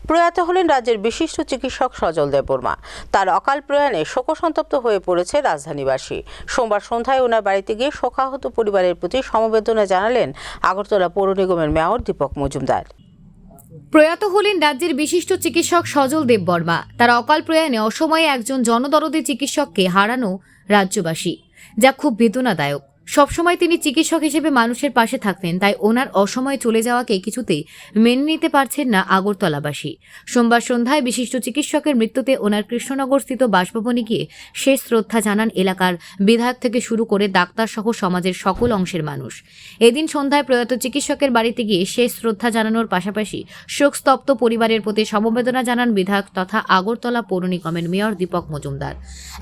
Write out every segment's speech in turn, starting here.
প্রয়াত হলেন রাজ্যের বিশিষ্ট চিকিৎসক সজল দেববর্মা। তার অকাল প্রয়াণে শোকসন্তপ্ত হয়ে পড়েছে রাজধানীবাসী। সোমবার সন্ধ্যায় ওনার বাড়িতে গিয়ে শোকাহত পরিবারের প্রতি সমবেদনা জানালেন আগরতলা পৌর নিগমের মেয়র দীপক মজুমদার। প্রয়াত হলেন রাজ্যের বিশিষ্ট চিকিৎসক সজল দেববর্মা। তার অকাল প্রয়াণে অসময়ে একজন জনদরদী চিকিৎসককে হারানো রাজ্যবাসী, যা খুব বেদনাদায়ক। সবসময় তিনি চিকিৎসক হিসেবে মানুষের পাশে থাকতেন, তাই ওনার অসময়ে চলে যাওয়াকে কিছুতেই মেনে নিতে পারছেন না আগরতলাবাসী। সোমবার সন্ধ্যায় বিশিষ্ট চিকিৎসকের মৃত্যুতে ওনার কৃষ্ণনগরস্থিত বাসভবনে গিয়ে শেষ শ্রদ্ধা জানান এলাকার বিধায়ক থেকে শুরু করে ডাক্তার সহ সমাজের সকল অংশের মানুষ। এদিন সন্ধ্যায় প্রয়াত চিকিৎসকের বাড়িতে গিয়ে শেষ শ্রদ্ধা জানানোর পাশাপাশি শোকস্তব্ধ পরিবারের প্রতি সমবেদনা জানান বিধায়ক তথা আগরতলা পৌর নিগমের মেয়র দীপক মজুমদার।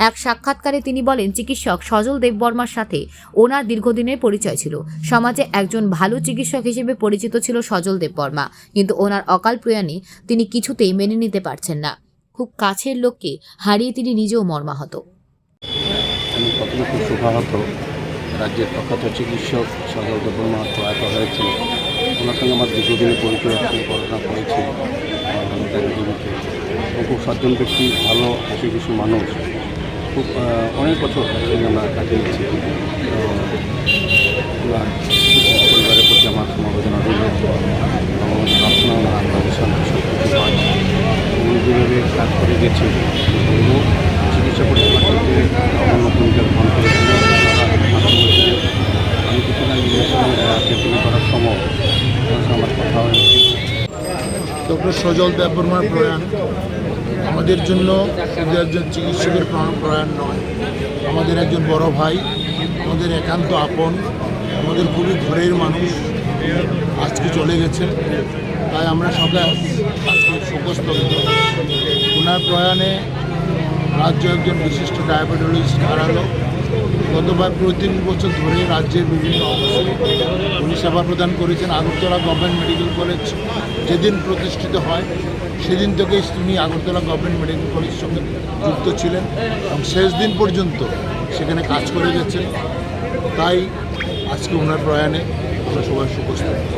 এক সাক্ষাৎকারে তিনি বলেন, চিকিৎসক সজল দেববর্মার সাথে ওনার দীর্ঘদিনের পরিচয় ছিল। সমাজে একজন ভালো চিকিৎসক হিসেবে পরিচিত ছিল সজল দেববর্মা, কিন্তু ওনার অকাল প্রয়াণে তিনি কিছুতেই মেনে নিতে পারছেন না। খুব কাছের লোককে হারিয়ে তিনি নিজেও মর্মাহত। আমি প্রথমে খুব শোকাহত। রাজ্যের প্রখ্যাত চিকিৎসক সজল দেববর্মা প্রয়াত হয়েছেন। ওনার সঙ্গে আমার দীর্ঘদিনের পরিচয় পড়াশোনা করেছি খুব সজ্জন ব্যক্তি, ভালো কিছু মানুষ, খুব অনেক বছর একসঙ্গে আমরা কাটিয়েছি। পরিবারের প্রতি আমার সমবেদনা রইল। প্রার্থনা আপনাদের শান্তি শক্তি পান। উনি যেভাবে কাজ করে গেছে, চিকিৎসা পরিষেবা ক্ষেত্রে অন্য ভূমিকা গ্রহণ করেছেন। আমি কিছুদিন আগে ট্রিটমেন্ট করার সময় আমার কথা হয়েছে। ডক্টর সজল দেববর্মার প্রয়াণ আমাদের জন্য শুধু একজন চিকিৎসকের প্রয়াণ নয়, আমাদের একজন বড় ভাই, আমাদের একান্ত আপন, আমাদের খুবই ঘরের মানুষ আজকে চলে গেছেন। তাই আমরা সবাই আজকে শোকস্তব্ধ। ওনার প্রয়াণে রাজ্য একজন বিশিষ্ট ডায়াবেটোলজিস্ট হারালো। গতবার ৩ বছর ধরে রাজ্যের বিভিন্ন অংশে উনি সেবা প্রদান করেছেন। আগরতলা গভর্নমেন্ট মেডিকেল কলেজ যেদিন প্রতিষ্ঠিত হয় সেদিন থেকেই তিনি আগরতলা গভর্নমেন্ট মেডিকেল কলেজের সঙ্গে যুক্ত ছিলেন এবং শেষ দিন পর্যন্ত সেখানে কাজ করে গেছেন। তাই আজকে ওনার প্রয়াণে আমরা সবাই শোকস্তব্ধ।